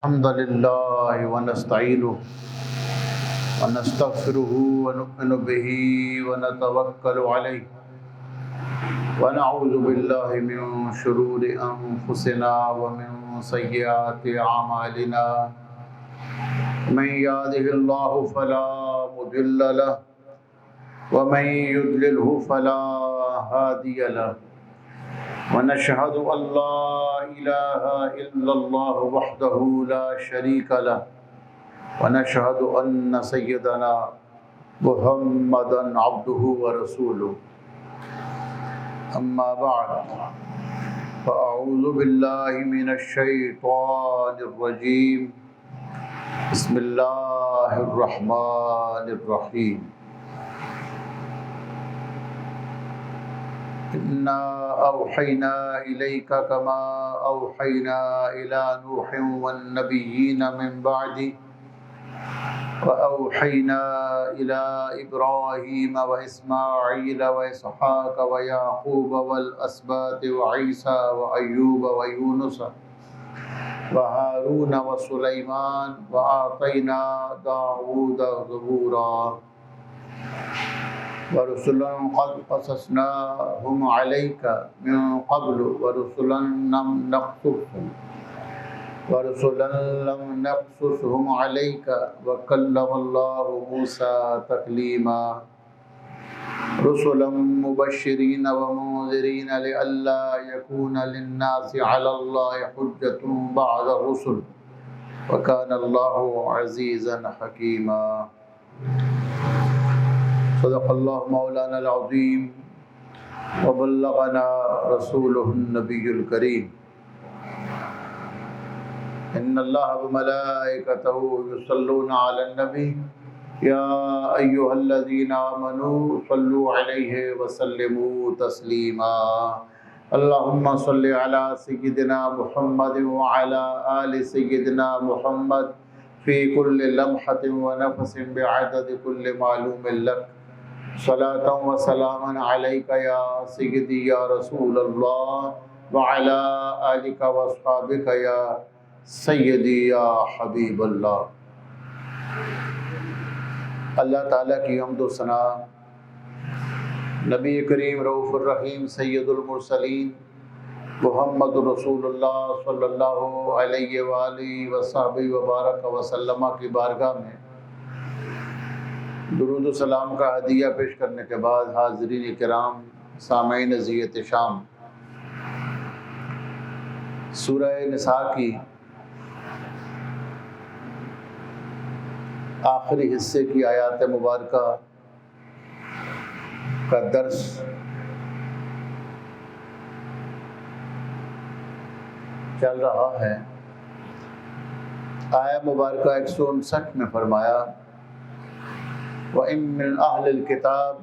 الحمد لله ونستعينه ونستغفره ونؤمن به ونتوكل عليه ونعوذ بالله من شرور أنفسنا ومن سيئات أعمالنا من يهده الله فلا مضل له ومن يضلله فلا هادي له ونشهد أن لا إله إلا الله وحده لا شريك له ونشهد أن سيدنا محمدا عبده ورسوله أما بعد فأعوذ بالله من الشيطان الرجيم بسم الله الرحمن الرحيم إنا أوحينا إليك كما أوحينا إلى نوح والنبيين من بعده وأوحينا إلى إبراهيم وإسماعيل وإسحاق ويعقوب والأسباط وعيسى وأيوب ويونس وهارون وسليمان وآتينا داود زبورا ورسلا قد قصصناهم عليك من قبل ورسلا لم نقصصهم عليك وكلم الله موسى تكليما رسلا مبشرين ومنذرين لئلا يكون للناس على الله حجة بعد الرسل وكان الله عزيزا حكيما صدق الله مولانا العظيم وبلغنا رسوله النبي الكريم إن الله وملائكته يصلون على النبي يا أيها الذين آمنوا صلوا عليه وسلموا تسليما اللهم صل على سيدنا محمد وعلى آل سيدنا محمد في كل لمحة ونفس بعدد كل معلوم لك صلاة وسلاما عليك يا سيدي يا رسول الله وعلى آلك واصحابك يا سیدی یا حبیب اللہ۔ اللہ تعالیٰ کی حمد و ثنا نبی کریم رؤوف الرحیم سید المرسلین محمد رسول اللہ صلی اللہ علیہ وآلہ وصحبہ وبارک وسلم کی بارگاہ میں درود و سلام کا ہدیہ پیش کرنے کے بعد حاضرین کرام سامعین اذیت شام، سورہ نساء کی آخری حصے کی آیات مبارکہ کا درس چل رہا ہے۔ آیہ مبارکہ 159 میں فرمایا وَإِن مِّنْ أَهْلِ الْكِتَابِ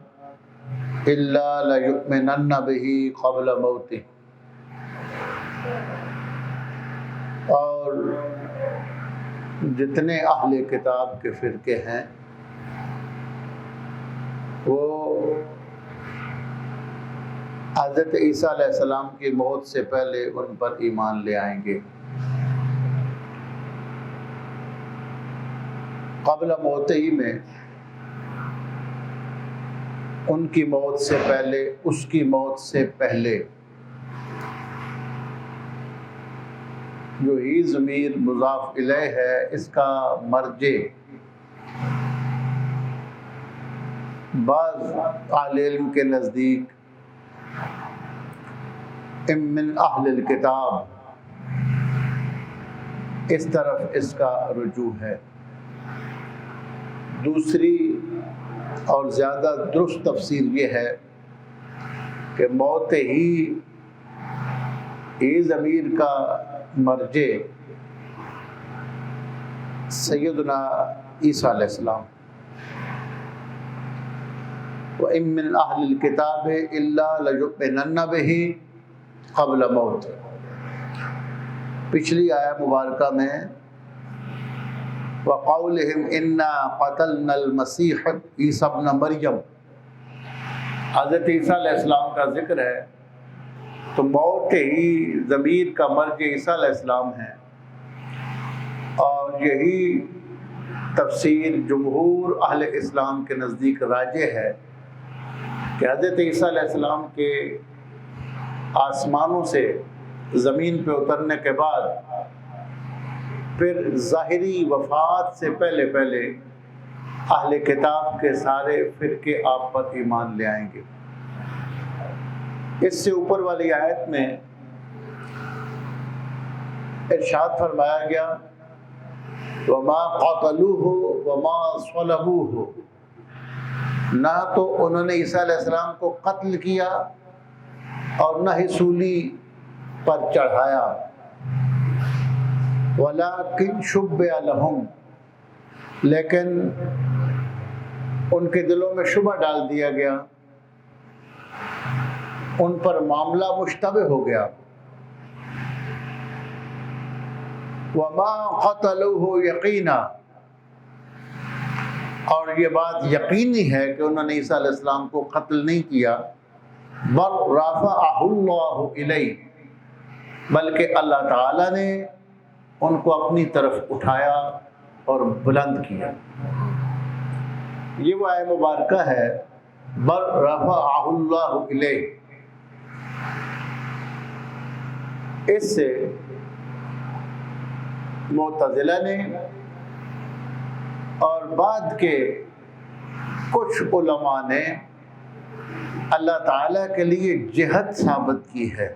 إِلَّا لَيُؤْمِنَنَّ بِهِ قَبْلَ مَوْتِهِ، اور جتنے اہل کتاب کے فرقے ہیں وہ حضرت عیسیٰ علیہ السلام کی موت سے پہلے ان پر ایمان لے آئیں گے۔ قبل موت ہی میں ان کی موت سے پہلے، اس کی موت سے پہلے، جو ہی ضمیر مضاف الیہ ہے اس کا مرجع بعض اہل علم کے نزدیک من اہل الکتاب اس طرف اس کا رجوع ہے۔ دوسری اور زیادہ درست تفسیر یہ ہے کہ موت ہی ضمیر کا مرجع سیدنا عیسیٰ علیہ السلام۔ وَإِن مِّنْ أَهْلِ الْكِتَابِ إِلَّا لَيُؤْمِنَنَّ بِهِ قَبْلَ مَوْتِ۔ پچھلی آیہ مبارکہ میں وَقَوْلِهِمْ إِنَّا قَتَلْنَا الْمَسِيحَ عِيسَى ابْنَ مَرْيَمَ، حضرت عیسیٰ علیہ السلام کا ذکر ہے تو موت ہی ضمیر کا مرجع عیسیٰ علیہ السلام ہے۔ اور یہی تفسیر جمہور اہل اسلام کے نزدیک راجح ہے کہ حضرت عیسیٰ علیہ السلام کے آسمانوں سے زمین پہ اترنے کے بعد پھر ظاہری وفات سے پہلے پہلے اہل کتاب کے سارے فرقے آپ پر ایمان لے آئیں گے۔ اس سے اوپر والی آیت میں ارشاد فرمایا گیا وَمَا قَتَلُوهُ وَمَا صَلَبُوهُ، نہ تو انہوں نے عیسیٰ علیہ السلام کو قتل کیا اور نہ ہی سولی پر چڑھایا، وَلَٰكِن شُبِّهَ لَهُمْ، لیکن ان کے دلوں میں شبہ ڈال دیا گیا، ان پر معاملہ مشتبہ ہو گیا۔ وَمَا قَتَلُوهُ يَقِينًا، اور یہ بات یقینی ہے کہ انہوں نے عیسیٰ علیہ السلام کو قتل نہیں کیا، بل رَفَعَهُ اللَّهُ إِلَيْهِ، بلکہ اللہ تعالیٰ نے ان کو اپنی طرف اٹھایا اور بلند کیا۔ یہ وہ آیت مبارکہ ہے بل رَفَعَهُ اللَّهُ إِلَيْهِ۔ اس سے معتزلہ نے اور بعد کے کچھ علماء نے اللہ تعالیٰ کے لیے جہت ثابت کی ہے،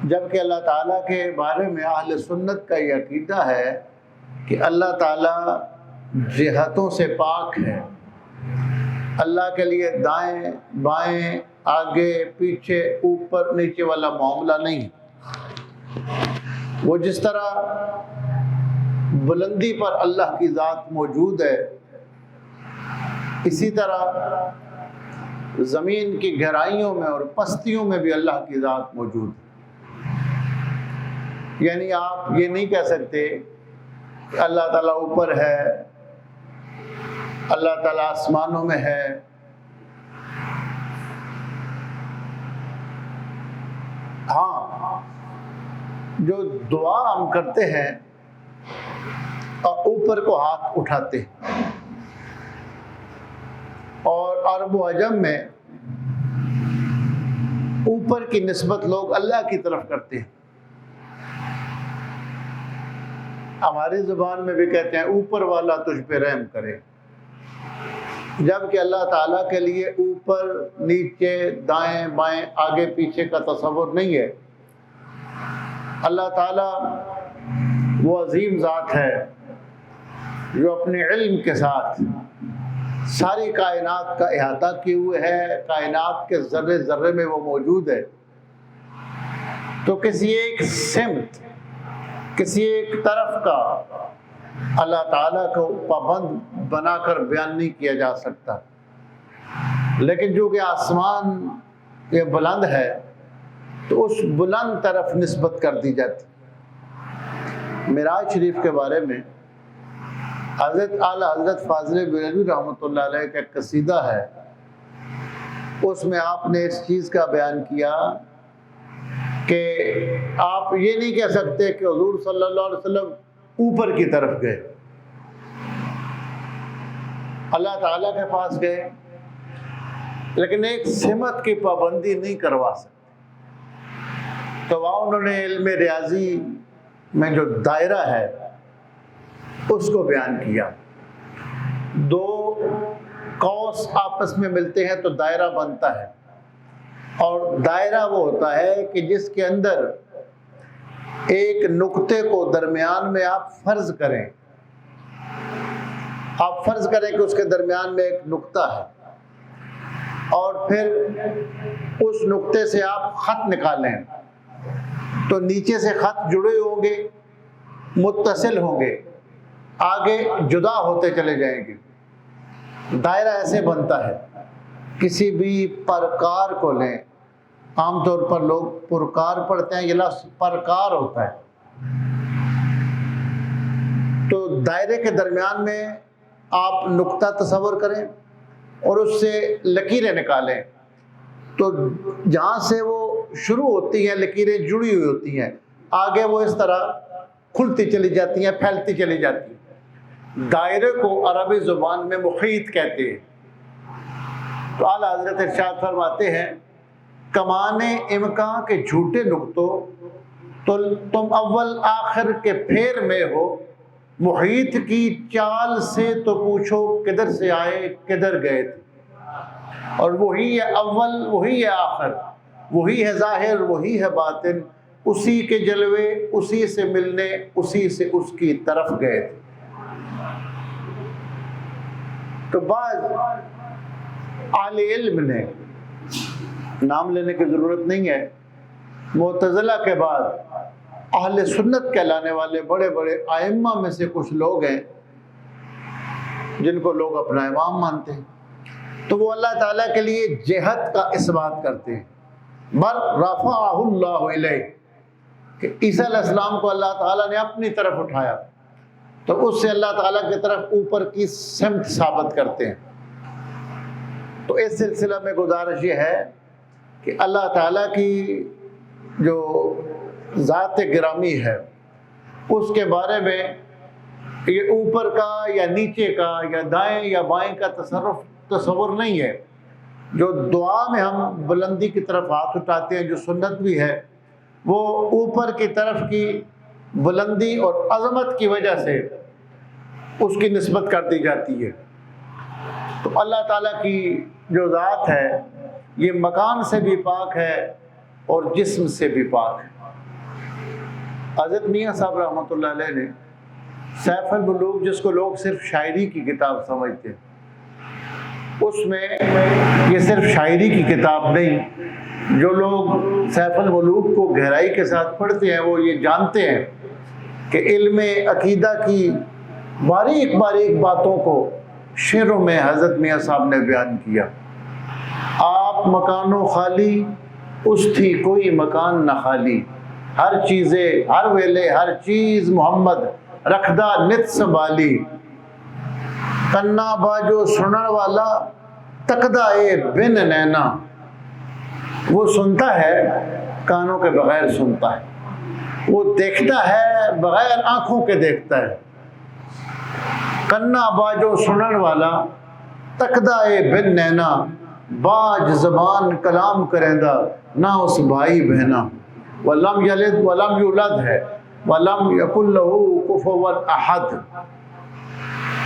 جبکہ اللہ تعالیٰ کے بارے میں اہل سنت کا یہ عقیدہ ہے کہ اللہ تعالیٰ جہتوں سے پاک ہے، اللہ کے لیے دائیں بائیں آگے پیچھے اوپر نیچے والا معاملہ نہیں۔ وہ جس طرح بلندی پر اللہ کی ذات موجود ہے، اسی طرح زمین کی گہرائیوں میں اور پستیوں میں بھی اللہ کی ذات موجود ہے۔ یعنی آپ یہ نہیں کہہ سکتے کہ اللہ تعالیٰ اوپر ہے، اللہ تعالیٰ آسمانوں میں ہے۔ ہاں، جو دعا ہم کرتے ہیں اور اوپر کو ہاتھ اٹھاتے ہیں، اور عرب و عجم میں اوپر کی نسبت لوگ اللہ کی طرف کرتے ہیں۔ ہماری زبان میں بھی کہتے ہیں اوپر والا تجھ پہ رحم کرے، جبکہ اللہ تعالیٰ کے لیے اوپر نیچے دائیں بائیں آگے پیچھے کا تصور نہیں ہے۔ اللہ تعالیٰ وہ عظیم ذات ہے جو اپنے علم کے ساتھ ساری کائنات کا احاطہ کیے ہوئے ہے، کائنات کے ذرے ذرے میں وہ موجود ہے۔ تو کسی ایک سمت، کسی ایک طرف کا اللہ تعالیٰ کو پابند بنا کر بیان نہیں کیا جا سکتا، لیکن جو کہ آسمان یہ بلند ہے تو اس بلند طرف نسبت کر دی جاتی۔ معراج شریف کے بارے میں حضرت اعلیٰ حضرت فاضل بریلوی رحمۃ اللہ علیہ کا ایک قصیدہ ہے، اس میں آپ نے اس چیز کا بیان کیا کہ آپ یہ نہیں کہہ سکتے کہ حضور صلی اللہ علیہ وسلم اوپر کی طرف گئے، اللہ تعالیٰ کے پاس گئے، لیکن ایک سمت کی پابندی نہیں کروا سکتے۔ تو وہاں انہوں نے علم ریاضی میں جو دائرہ ہے اس کو بیان کیا۔ دو قوس آپس میں ملتے ہیں تو دائرہ بنتا ہے، اور دائرہ وہ ہوتا ہے کہ جس کے اندر ایک نقطے کو درمیان میں آپ فرض کریں، آپ فرض کریں کہ اس کے درمیان میں ایک نقطہ ہے، اور پھر اس نقطے سے آپ خط نکالیں تو نیچے سے خط جڑے ہوں گے، متصل ہوں گے، آگے جدا ہوتے چلے جائیں گے۔ دائرہ ایسے بنتا ہے۔ کسی بھی پرکار کو لیں، عام طور پر لوگ پرکار پڑھتے ہیں، یہ لفظ پرکار ہوتا ہے۔ تو دائرے کے درمیان میں آپ نقطہ تصور کریں اور اس سے لکیریں نکالیں، تو جہاں سے وہ شروع ہوتی ہیں لکیریں جڑی ہوئی ہوتی ہیں، آگے وہ اس طرح کھلتی چلی جاتی ہیں، پھیلتی چلی جاتی ہیں۔ دائرے کو عربی زبان میں محیط کہتے ہیں۔ تو اعلیٰ حضرت ارشاد فرماتے ہیں کمان امکان کے جھوٹے نقطوں تو تم اول آخر کے پھیر میں ہو، محیط کی چال سے تو پوچھو کدھر سے آئے کدھر گئے تھے۔ اور وہی ہے اول، وہی ہے آخر، وہی ہے ظاہر، وہی ہے باطن، اسی کے جلوے اسی سے ملنے، اسی سے اس کی طرف گئے تھے۔ تو بعض اہل علم نے، نام لینے کی ضرورت نہیں ہے، معتزلہ کے بعد اہل سنت کہلانے والے بڑے بڑے ائمہ میں سے کچھ لوگ ہیں جن کو لوگ اپنا امام مانتے ہیں، تو وہ اللہ تعالیٰ کے لیے جہت کا اثبات کرتے ہیں۔ بل رفعہ اللہ الیہ، کہ عیسیٰ علیہ السلام کو اللہ تعالیٰ نے اپنی طرف اٹھایا، تو اس سے اللہ تعالیٰ کی طرف اوپر کی سمت ثابت کرتے ہیں۔ تو اس سلسلہ میں گزارش یہ ہے کہ اللہ تعالیٰ کی جو ذات گرامی ہے اس کے بارے میں یہ اوپر کا یا نیچے کا یا دائیں یا بائیں کا تصور نہیں ہے۔ جو دعا میں ہم بلندی کی طرف ہاتھ اٹھاتے ہیں، جو سنت بھی ہے، وہ اوپر کی طرف کی بلندی اور عظمت کی وجہ سے اس کی نسبت کر دی جاتی ہے۔ تو اللہ تعالیٰ کی جو ذات ہے یہ مکان سے بھی پاک ہے اور جسم سے بھی پاک ہے۔ حضرت میاں صاحب رحمۃ اللہ علیہ نے سیف الملوک، جس کو لوگ صرف شاعری کی کتاب سمجھتے ہیں، اس میں یہ صرف شاعری کی کتاب نہیں، جو لوگ سیف الملوک کو گہرائی کے ساتھ پڑھتے ہیں وہ یہ جانتے ہیں کہ علم عقیدہ کی باریک باریک باتوں کو شعروں میں حضرت میاں صاحب نے بیان کیا۔ آپ مکانوں خالی اس تھی کوئی مکان نہ خالی، ہر چیزیں ہر ویلے ہر چیز محمد رکھدہ نت سنبھالی، کنا باجو سنن والا تکدا اے بن نینا، وہ سنتا ہے کانوں کے بغیر سنتا ہے، وہ دیکھتا ہے بغیر آنکھوں کے دیکھتا ہے۔ کنا باجو سنن والا تکدا اے بن نینا، باج زبان کلام کریندا نہ اس بھائی بہنا، ولم یلد ولم یولد ہے ولم یکن لہ کفوا احد۔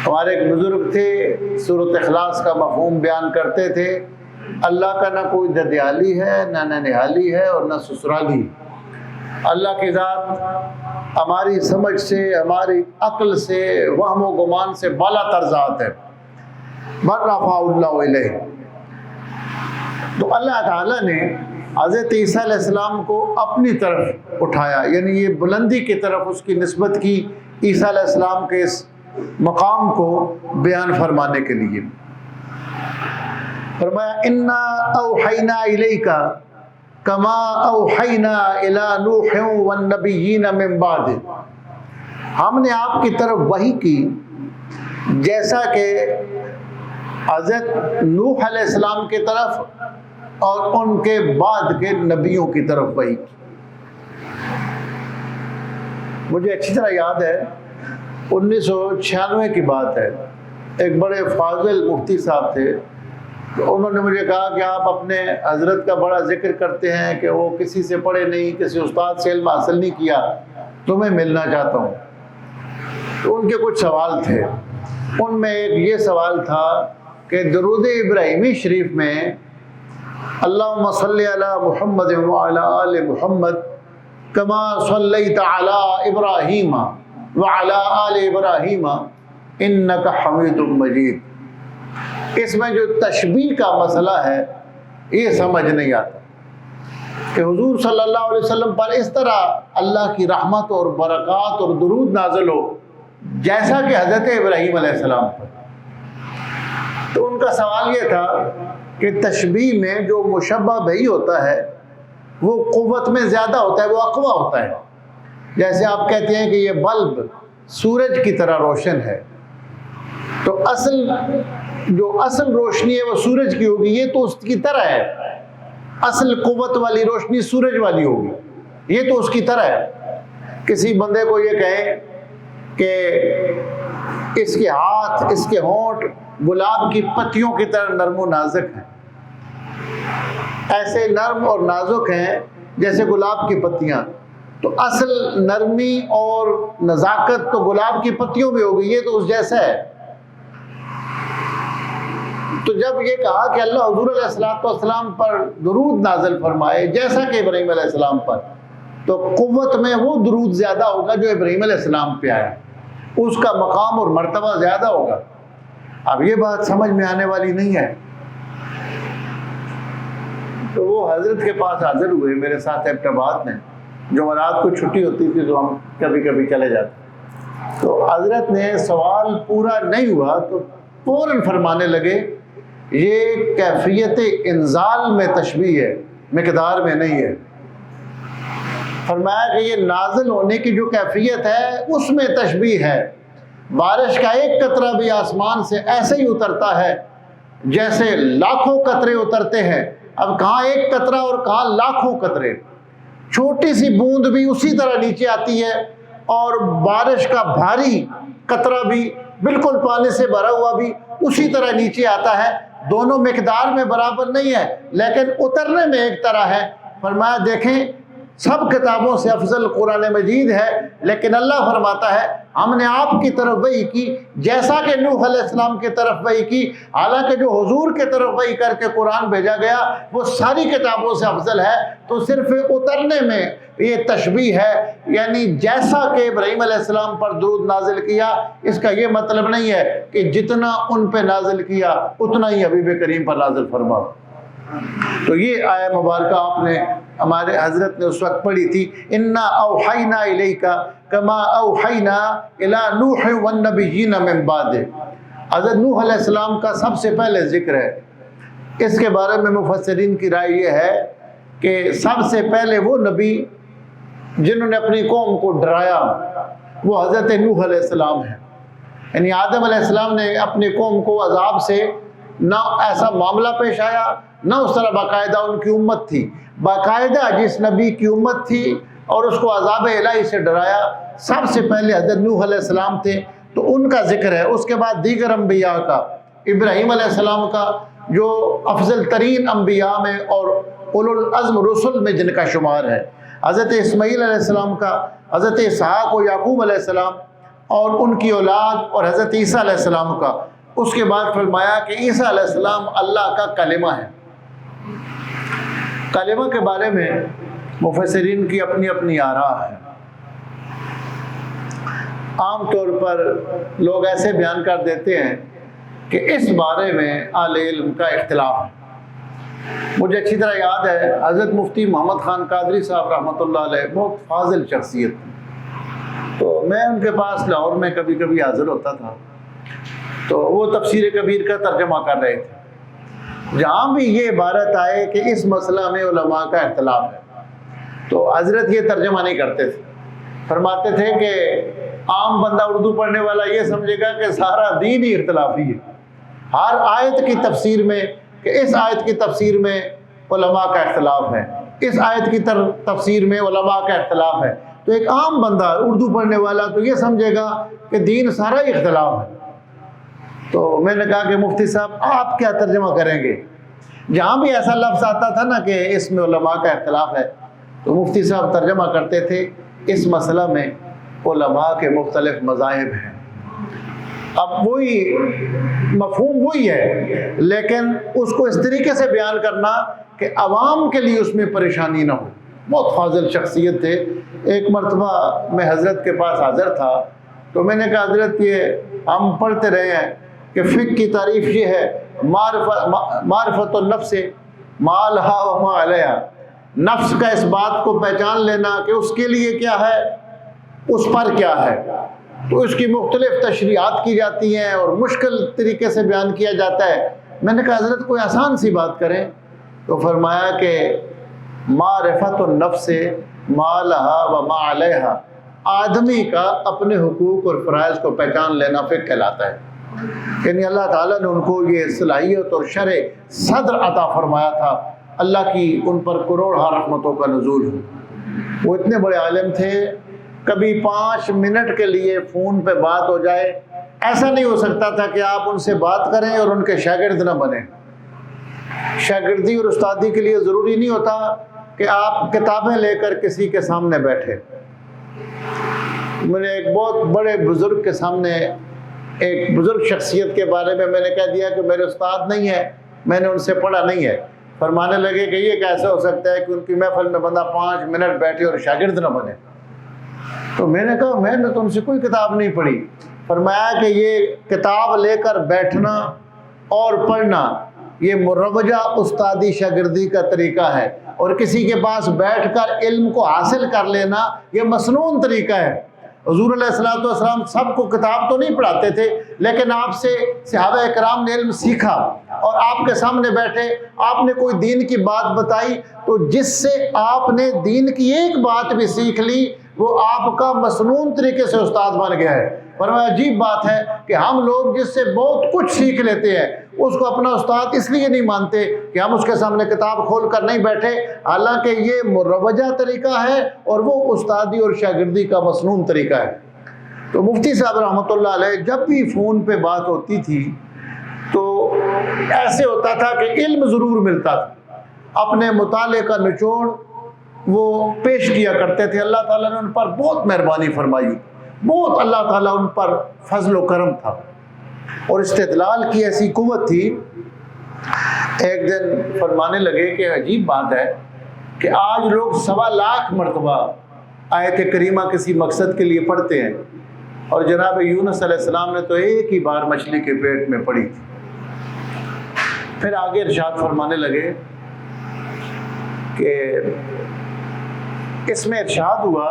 ہمارے ایک بزرگ تھے، سورۃ اخلاص کا مفہوم بیان کرتے تھے، اللہ کا نہ کوئی ددیالی ہے، نہ ننہالی ہے اور نہ سسرالی۔ اللہ کی ذات ہماری سمجھ سے، ہماری عقل سے، وہم و گمان سے بالا تر ذات ہے۔ بل رفعہ اللہ الیہ۔ تو اللہ تعالیٰ نے حضرت عیسیٰ علیہ السلام کو اپنی طرف اٹھایا، یعنی یہ بلندی کی طرف اس کی نسبت کی عیسیٰ علیہ السلام کے اس مقام کو بیان فرمانے کے لیے۔ فرمایا انا اوحینا الیک کما اوحینا الی نوح والنبیین من بعد، ہم نے آپ کی طرف وحی کی جیسا کہ حضرت نوح علیہ السلام کی طرف اور ان کے بعد کے نبیوں کی طرف وحی کی۔ مجھے اچھی طرح یاد ہے 1996 کی بات ہے، ایک بڑے فاضل مفتی صاحب تھے، تو انہوں نے مجھے کہا کہ آپ اپنے حضرت کا بڑا ذکر کرتے ہیں کہ وہ کسی سے پڑھے نہیں، کسی استاد سے علم حاصل نہیں کیا، تمہیں ملنا چاہتا ہوں۔ تو ان کے کچھ سوال تھے، ان میں ایک یہ سوال تھا کہ درود ابراہیمی شریف میں اللہم صلی علی محمد وعلی آل محمد کما صلیت علی ابراہیم وعلی آل ابراہیم انک حمید مجید، اس میں جو تشبیہ کا مسئلہ ہے یہ سمجھ نہیں آتا کہ حضور صلی اللہ علیہ وسلم پر اس طرح اللہ کی رحمت اور برکات اور درود نازل ہو جیسا کہ حضرت ابراہیم علیہ السلام پر۔ تو ان کا سوال یہ تھا کہ تشبیہ میں جو مشبہ بہی ہوتا ہے وہ قوت میں زیادہ ہوتا ہے، وہ اقویٰ ہوتا ہے۔ جیسے آپ کہتے ہیں کہ یہ بلب سورج کی طرح روشن ہے، تو جو اصل روشنی ہے وہ سورج کی ہوگی، یہ تو اس کی طرح ہے، اصل قوت والی روشنی سورج والی ہوگی، یہ تو اس کی طرح ہے۔ کسی بندے کو یہ کہیں کہ اس کے ہاتھ، اس کے ہونٹ گلاب کی پتیوں کی طرح نرم و نازک ہیں، ایسے نرم اور نازک ہیں جیسے گلاب کی پتیاں، تو اصل نرمی اور نزاکت تو گلاب کی پتیوں میں ہوگی، یہ تو اس جیسا ہے۔ تو جب یہ کہا کہ اللہ حضور علیہ السلام پر درود نازل فرمائے جیسا کہ ابراہیم علیہ السلام پر، تو قوت میں وہ درود زیادہ ہوگا جو ابراہیم علیہ السلام پہ آیا، اس کا مقام اور مرتبہ زیادہ ہوگا۔ اب یہ بات سمجھ میں آنے والی نہیں ہے، تو وہ حضرت کے پاس حاضر ہوئے میرے ساتھ ایبٹ آباد میں، جمعرات کو چھٹی ہوتی تھی تو ہم کبھی کبھی چلے جاتے، تو حضرت نے سوال پورا نہیں ہوا تو فوراً فرمانے لگے یہ کیفیت انزال میں تشبیہ ہے، مقدار میں نہیں ہے۔ فرمایا کہ یہ نازل ہونے کی جو کیفیت ہے اس میں تشبیہ ہے، بارش کا ایک قطرہ بھی آسمان سے ایسے ہی اترتا ہے جیسے لاکھوں قطرے اترتے ہیں۔ اب کہاں ایک قطرہ اور کہاں لاکھوں قطرے، چھوٹی سی بوند بھی اسی طرح نیچے آتی ہے، اور بارش کا بھاری قطرہ بھی بالکل پانی سے بھرا ہوا بھی اسی طرح نیچے آتا ہے، دونوں مقدار میں برابر نہیں ہے لیکن اترنے میں ایک طرح ہے۔ فرمایا دیکھیں سب کتابوں سے افضل قرآن مجید ہے، لیکن اللہ فرماتا ہے ہم نے آپ کی طرف وحی کی جیسا کہ نوح علیہ السلام کی طرف وحی کی، حالانکہ جو حضور کی طرف وحی کر کے قرآن بھیجا گیا وہ ساری کتابوں سے افضل ہے۔ تو صرف اترنے میں یہ تشبیہ ہے، یعنی جیسا کہ ابراہیم علیہ السلام پر درود نازل کیا، اس کا یہ مطلب نہیں ہے کہ جتنا ان پہ نازل کیا اتنا ہی حبیب کریم پر نازل فرما۔ تو یہ آیہ مبارکہ آپ نے ہمارے حضرت نے اس وقت پڑھی تھی، انا اوحینا الیک کما اوحینا الی نوح والنبیین من بعد۔ حضرت نوح علیہ السلام کا سب سے پہلے ذکر ہے، اس کے بارے میں مفسرین کی رائے یہ ہے کہ سب سے پہلے وہ نبی جنہوں نے اپنی قوم کو ڈرایا وہ حضرت نوح علیہ السلام ہیں۔ یعنی آدم علیہ السلام نے اپنی قوم کو عذاب سے نہ ایسا معاملہ پیش آیا، نہ اس طرح باقاعدہ ان کی امت تھی، باقاعدہ جس نبی کی امت تھی اور اس کو عذاب الہی سے ڈرایا سب سے پہلے حضرت نوح علیہ السلام تھے، تو ان کا ذکر ہے۔ اس کے بعد دیگر انبیاء کا، ابراہیم علیہ السلام کا جو افضل ترین انبیاء میں اور اولو العزم رسل میں جن کا شمار ہے، حضرت اسماعیل علیہ السلام کا، حضرت اسحاق و یعقوب علیہ السلام اور ان کی اولاد، اور حضرت عیسیٰ علیہ السلام کا۔ اس کے بعد فرمایا کہ عیسیٰ علیہ السلام اللہ کا کلمہ ہے۔ کلمہ کے بارے میں مفسرین کی اپنی اپنی آراء ہے۔ عام طور پر لوگ ایسے بیان کر دیتے ہیں کہ اس بارے میں اہل علم کا اختلاف ہے۔ مجھے اچھی طرح یاد ہے حضرت مفتی محمد خان قادری صاحب رحمۃ اللہ علیہ بہت فاضل شخصیت تھی، تو میں ان کے پاس لاہور میں کبھی کبھی حاضر ہوتا تھا، تو وہ تفسیر کبیر کا ترجمہ کر رہے تھے۔ جہاں بھی یہ عبارت آئے کہ اس مسئلہ میں علماء کا اختلاف ہے تو حضرت یہ ترجمہ نہیں کرتے تھے، فرماتے تھے کہ عام بندہ اردو پڑھنے والا یہ سمجھے گا کہ سارا دین ہی اختلافی ہے، ہر آیت کی تفسیر میں کہ اس آیت کی تفسیر میں علماء کا اختلاف ہے، اس آیت کی تفسیر میں علماء کا اختلاف ہے، تو ایک عام بندہ اردو پڑھنے والا تو یہ سمجھے گا کہ دین سارا ہی اختلاف ہے۔ تو میں نے کہا کہ مفتی صاحب آپ کیا ترجمہ کریں گے؟ جہاں بھی ایسا لفظ آتا تھا نا کہ اس میں علماء کا اختلاف ہے تو مفتی صاحب ترجمہ کرتے تھے اس مسئلہ میں علماء کے مختلف مذاہب ہیں۔ اب وہی مفہوم وہی ہے، لیکن اس کو اس طریقے سے بیان کرنا کہ عوام کے لیے اس میں پریشانی نہ ہو۔ بہت فاضل شخصیت تھے۔ ایک مرتبہ میں حضرت کے پاس حاضر تھا تو میں نے کہا حضرت یہ ہم پڑھتے رہے ہیں کہ فقہ کی تعریف یہ ہے معرفت النفس ما لہا و ما علیہا، نفس کا اس بات کو پہچان لینا کہ اس کے لیے کیا ہے، اس پر کیا ہے، تو اس کی مختلف تشریحات کی جاتی ہیں اور مشکل طریقے سے بیان کیا جاتا ہے۔ میں نے کہا حضرت کوئی آسان سی بات کریں، تو فرمایا کہ معرفت النفس ما لہا و ما علیہا، آدمی کا اپنے حقوق اور فرائض کو پہچان لینا فقہ کہلاتا ہے۔ یعنی اللہ تعالیٰ نے ان کو یہ صلاحیت اور شرع صدر عطا فرمایا تھا، اللہ کی ان پر کروڑ رحمتوں کا نزول ہو۔ وہ اتنے بڑے عالم تھے، کبھی 5 منٹ کے لیے فون پہ بات ہو جائے، ایسا نہیں ہو سکتا تھا کہ آپ ان سے بات کریں اور ان کے شاگرد نہ بنیں۔ شاگردی اور استادی کے لیے ضروری نہیں ہوتا کہ آپ کتابیں لے کر کسی کے سامنے بیٹھے۔ میں نے ایک بہت بڑے بزرگ کے سامنے، ایک بزرگ شخصیت کے بارے میں نے کہہ دیا کہ میرے استاد نہیں ہے، میں نے ان سے پڑھا نہیں ہے۔ فرمانے لگے کہ یہ کیسے ہو سکتا ہے کہ ان کی محفل میں بندہ 5 منٹ بیٹھے اور شاگرد نہ بنے؟ تو میں نے کہا میں نے تو ان سے کوئی کتاب نہیں پڑھی۔ فرمایا کہ یہ کتاب لے کر بیٹھنا اور پڑھنا یہ مروجہ استادی شاگردی کا طریقہ ہے، اور کسی کے پاس بیٹھ کر علم کو حاصل کر لینا یہ مسنون طریقہ ہے۔ حضور علیہ الصلوۃ والسلام سب کو کتاب تو نہیں پڑھاتے تھے، لیکن آپ سے صحابہ کرام نے علم سیکھا اور آپ کے سامنے بیٹھے، آپ نے کوئی دین کی بات بتائی تو جس سے آپ نے دین کی ایک بات بھی سیکھ لی وہ آپ کا مسنون طریقے سے استاد بن گیا ہے۔ فرمایا عجیب بات ہے کہ ہم لوگ جس سے بہت کچھ سیکھ لیتے ہیں اس کو اپنا استاد اس لیے نہیں مانتے کہ ہم اس کے سامنے کتاب کھول کر نہیں بیٹھے، حالانکہ یہ مروجہ طریقہ ہے اور وہ استادی اور شاگردی کا مسنون طریقہ ہے۔ تو مفتی صاحب رحمۃ اللہ علیہ جب بھی فون پہ بات ہوتی تھی تو ایسے ہوتا تھا کہ علم ضرور ملتا تھا، اپنے مطالعے کا نچوڑ وہ پیش کیا کرتے تھے۔ اللہ تعالیٰ نے ان پر بہت مہربانی فرمائی، بہت اللہ تعالیٰ ان پر فضل و کرم تھا اور استدلال کی ایسی قوت تھی۔ ایک دن فرمانے لگے کہ عجیب بات ہے کہ آج لوگ 1.25 لاکھ مرتبہ آیت کریمہ کسی مقصد کے لیے پڑھتے ہیں، اور جناب یونس علیہ السلام نے تو ایک ہی بار مچھلی کے پیٹ میں پڑھی تھی۔ پھر آگے ارشاد فرمانے لگے کہ اس میں ارشاد ہوا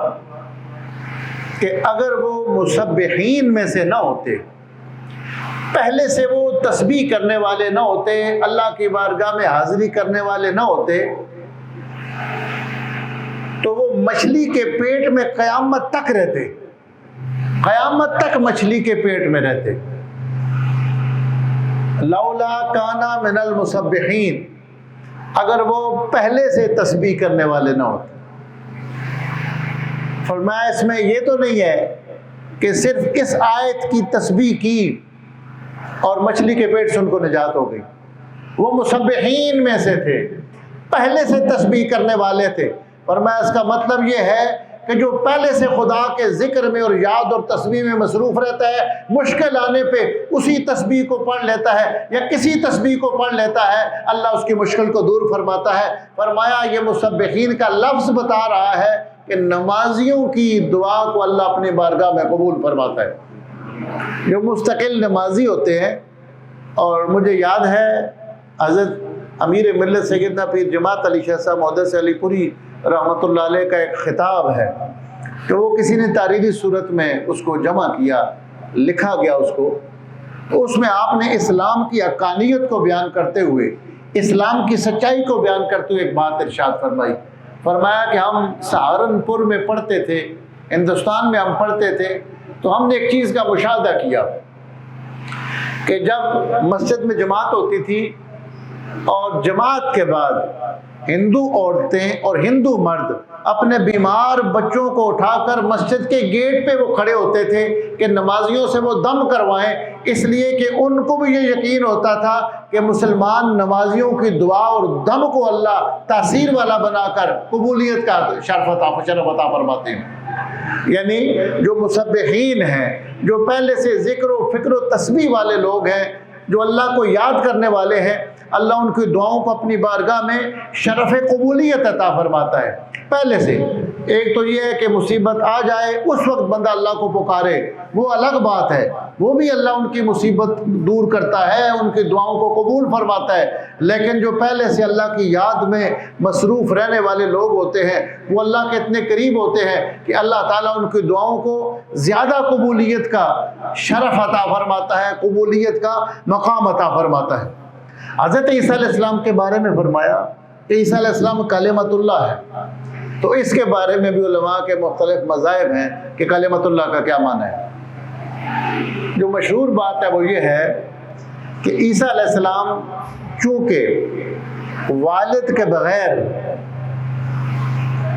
کہ اگر وہ مسبحین میں سے نہ ہوتے، پہلے سے وہ تسبیح کرنے والے نہ ہوتے، اللہ کی بارگاہ میں حاضری کرنے والے نہ ہوتے، تو وہ مچھلی کے پیٹ میں قیامت تک رہتے، قیامت تک مچھلی کے پیٹ میں رہتے۔ لولا کانا من المسبحین، اگر وہ پہلے سے تسبیح کرنے والے نہ ہوتے۔ فرمایا اس میں یہ تو نہیں ہے کہ صرف اس آیت کی تسبیح کی اور مچھلی کے پیٹ سے ان کو نجات ہو گئی، وہ مسبحین میں سے تھے، پہلے سے تسبیح کرنے والے تھے۔ فرمایا اس کا مطلب یہ ہے کہ جو پہلے سے خدا کے ذکر میں اور یاد اور تسبیح میں مصروف رہتا ہے، مشکل آنے پہ اسی تسبیح کو پڑھ لیتا ہے یا کسی تسبیح کو پڑھ لیتا ہے، اللہ اس کی مشکل کو دور فرماتا ہے۔ فرمایا یہ مسبحین کا لفظ بتا رہا ہے کہ نمازیوں کی دعا کو اللہ اپنی بارگاہ میں قبول فرماتا ہے، جو مستقل نمازی ہوتے ہیں۔ اور مجھے یاد ہے حضرت امیر ملت سیدنا پیر جماعت علی شاہ صاحب محدث علی پوری رحمۃ اللہ علیہ کا ایک خطاب ہے کہ وہ کسی نے تحریری صورت میں اس کو جمع کیا، لکھا گیا اس کو، تو اس میں آپ نے اسلام کی حقانیت کو بیان کرتے ہوئے، اسلام کی سچائی کو بیان کرتے ہوئے ایک بات ارشاد فرمائی۔ فرمایا کہ ہم سہارنپور میں پڑھتے تھے، ہندوستان میں ہم پڑھتے تھے، تو ہم نے ایک چیز کا مشاہدہ کیا کہ جب مسجد میں جماعت ہوتی تھی اور جماعت کے بعد ہندو عورتیں اور ہندو مرد اپنے بیمار بچوں کو اٹھا کر مسجد کے گیٹ پہ وہ کھڑے ہوتے تھے کہ نمازیوں سے وہ دم کروائیں، اس لیے کہ ان کو بھی یہ یقین ہوتا تھا کہ مسلمان نمازیوں کی دعا اور دم کو اللہ تاثیر والا بنا کر قبولیت کا شرف عطا فرماتے ہیں۔ یعنی جو مسبحین ہیں، جو پہلے سے ذکر و فکر و تسبیح والے لوگ ہیں، جو اللہ کو یاد کرنے والے ہیں، اللہ ان کی دعاؤں کو اپنی بارگاہ میں شرف قبولیت عطا فرماتا ہے پہلے سے۔ ایک تو یہ ہے کہ مصیبت آ جائے اس وقت بندہ اللہ کو پکارے، وہ الگ بات ہے، وہ بھی اللہ ان کی مصیبت دور کرتا ہے، ان کی دعاؤں کو قبول فرماتا ہے۔ لیکن جو پہلے سے اللہ کی یاد میں مصروف رہنے والے لوگ ہوتے ہیں، وہ اللہ کے اتنے قریب ہوتے ہیں کہ اللہ تعالیٰ ان کی دعاؤں کو زیادہ قبولیت کا شرف عطا فرماتا ہے، قبولیت کا مقام عطا فرماتا ہے۔ حضرت عیسیٰ علیہ السلام کے بارے میں فرمایا کہ عیسیٰ علیہ السلام کلمۃ اللہ ہے، تو اس کے بارے میں بھی علماء کے مختلف مذاہب ہیں کہ کلمۃ اللہ کا کیا معنی ہے۔ جو مشہور بات ہے وہ یہ ہے کہ عیسیٰ علیہ السلام چونکہ والد کے بغیر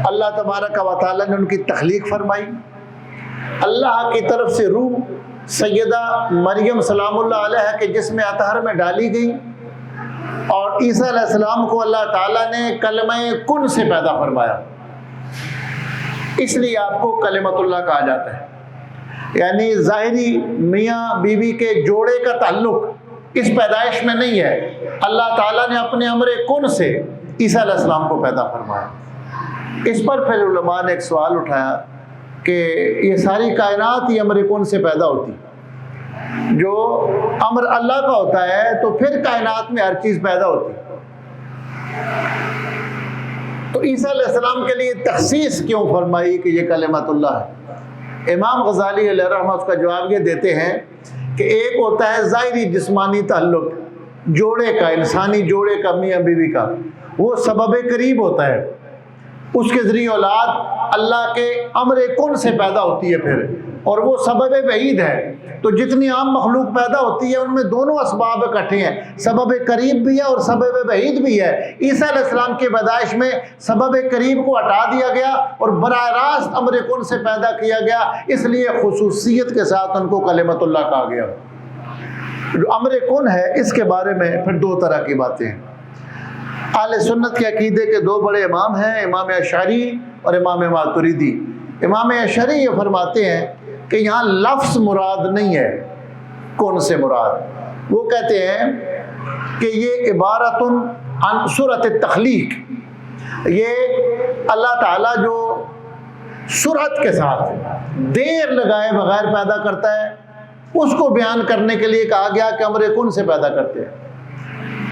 اللہ تبارک و تعالیٰ نے ان کی تخلیق فرمائی، اللہ کی طرف سے روح سیدہ مریم سلام اللہ علیہ کے جسم اطہر میں ڈالی گئی، اور عیسیٰ علیہ السلام کو اللہ تعالیٰ نے کلمہ کن سے پیدا فرمایا، اس لیے آپ کو کلمۃ اللہ کہا جاتا ہے۔ یعنی ظاہری میاں بیوی کے جوڑے کا تعلق اس پیدائش میں نہیں ہے، اللہ تعالیٰ نے اپنے امر کن سے عیسیٰ علیہ السلام کو پیدا فرمایا۔ اس پر پھر علماء نے ایک سوال اٹھایا کہ یہ ساری کائنات یہ امر کن سے پیدا ہوتی، جو امر اللہ کا ہوتا ہے تو پھر کائنات میں ہر چیز پیدا ہوتی، تو عیسیٰ علیہ السلام کے لیے تخصیص کیوں فرمائی کہ یہ کلمۃ اللہ ہے؟ امام غزالی علیہ رحمہ اس کا جواب یہ دیتے ہیں کہ ایک ہوتا ہے ظاہری جسمانی تعلق جوڑے کا، انسانی جوڑے کا، میاں بیوی کا، وہ سبب قریب ہوتا ہے، اس کے ذریعے اولاد اللہ کے امر کن سے پیدا ہوتی ہے پھر، اور وہ سبب بعید ہے۔ تو جتنی عام مخلوق پیدا ہوتی ہے ان میں دونوں اسباب اکٹھے ہیں، سبب قریب بھی ہے اور سبب بعید بھی ہے۔ عیسیٰ علیہ السلام کی پیدائش میں سبب قریب کو ہٹا دیا گیا اور براہ راست امر کن سے پیدا کیا گیا، اس لیے خصوصیت کے ساتھ ان کو کلمۃ اللہ کہا گیا۔ جو امر کن ہے اس کے بارے میں پھر دو طرح کی باتیں ہیں۔ اہل سنت کے عقیدے کے دو بڑے امام ہیں، امام اشعری اور امام ماتریدی۔ امام اشعری یہ فرماتے ہیں کہ یہاں لفظ مراد نہیں ہے کون سے مراد، وہ کہتے ہیں کہ یہ عبارت عن سرعت التخلیق، یہ اللہ تعالیٰ جو سرعت کے ساتھ دیر لگائے بغیر پیدا کرتا ہے اس کو بیان کرنے کے لیے کہا گیا کہ امر کن سے پیدا کرتے ہیں۔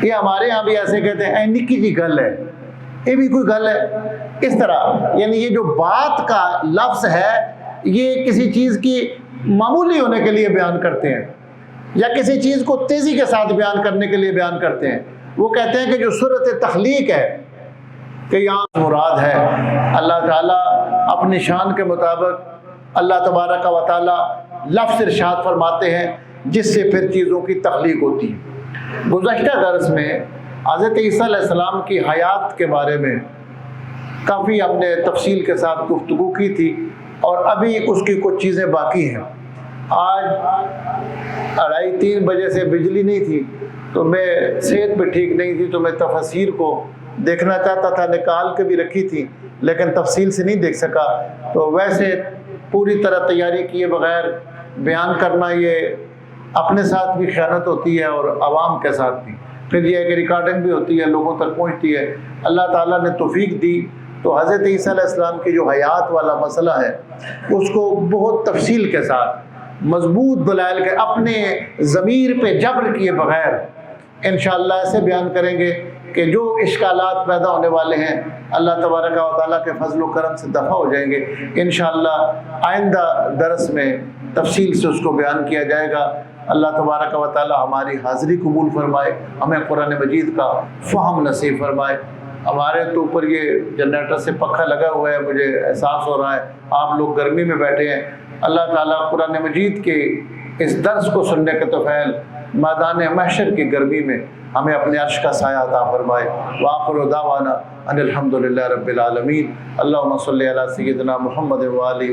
یہ ہمارے ہاں بھی ایسے کہتے ہیں اے نکی جی گل ہے، یہ بھی کوئی گل ہے، اس طرح یعنی یہ جو بات کا لفظ ہے یہ کسی چیز کی معمولی ہونے کے لیے بیان کرتے ہیں یا کسی چیز کو تیزی کے ساتھ بیان کرنے کے لیے بیان کرتے ہیں۔ وہ کہتے ہیں کہ جو سورۃ تخلیق ہے کہ یہاں مراد ہے اللہ تعالیٰ اپنی شان کے مطابق اللہ تبارک و تعالیٰ لفظ ارشاد فرماتے ہیں جس سے پھر چیزوں کی تخلیق ہوتی ہے۔ گزشتہ درس میں حضرت عیسیٰ علیہ السلام کی حیات کے بارے میں کافی ہم نے تفصیل کے ساتھ گفتگو کی تھی، اور ابھی اس کی کچھ چیزیں باقی ہیں۔ آج 2:30-3 بجے سے بجلی نہیں تھی تو میں صحت بھی ٹھیک نہیں تھی، تو میں تفسیر کو دیکھنا چاہتا تھا، نکال کے بھی رکھی تھی لیکن تفصیل سے نہیں دیکھ سکا۔ تو ویسے پوری طرح تیاری کیے بغیر بیان کرنا یہ اپنے ساتھ بھی خیانت ہوتی ہے اور عوام کے ساتھ بھی، پھر یہ ہے کہ ریکارڈنگ بھی ہوتی ہے، لوگوں تک پہنچتی ہے۔ اللہ تعالیٰ نے توفیق دی تو حضرت عیسیٰ علیہ السلام کی جو حیات والا مسئلہ ہے اس کو بہت تفصیل کے ساتھ مضبوط دلائل کے اپنے ضمیر پہ جبر کیے بغیر انشاءاللہ ایسے بیان کریں گے کہ جو اشکالات پیدا ہونے والے ہیں اللہ تبارک و تعالیٰ کے فضل و کرم سے دفع ہو جائیں گے۔ انشاءاللہ آئندہ درس میں تفصیل سے اس کو بیان کیا جائے گا۔ اللہ تبارک و تعالیٰ ہماری حاضری قبول فرمائے، ہمیں قرآن مجید کا فہم نصیب فرمائے۔ ہمارے تو اوپر یہ جنریٹر سے پنکھا لگا ہوا ہے، مجھے احساس ہو رہا ہے آپ لوگ گرمی میں بیٹھے ہیں۔ اللہ تعالیٰ قرآن مجید کے اس درس کو سننے کے طفیل میدان محشر کی گرمی میں ہمیں اپنے عرش کا سایہ عطا فرمائے۔ وآخر دعوانا ان الحمد للہ رب العالمین۔ اللہم صلی علی سیدنا محمد و آلہ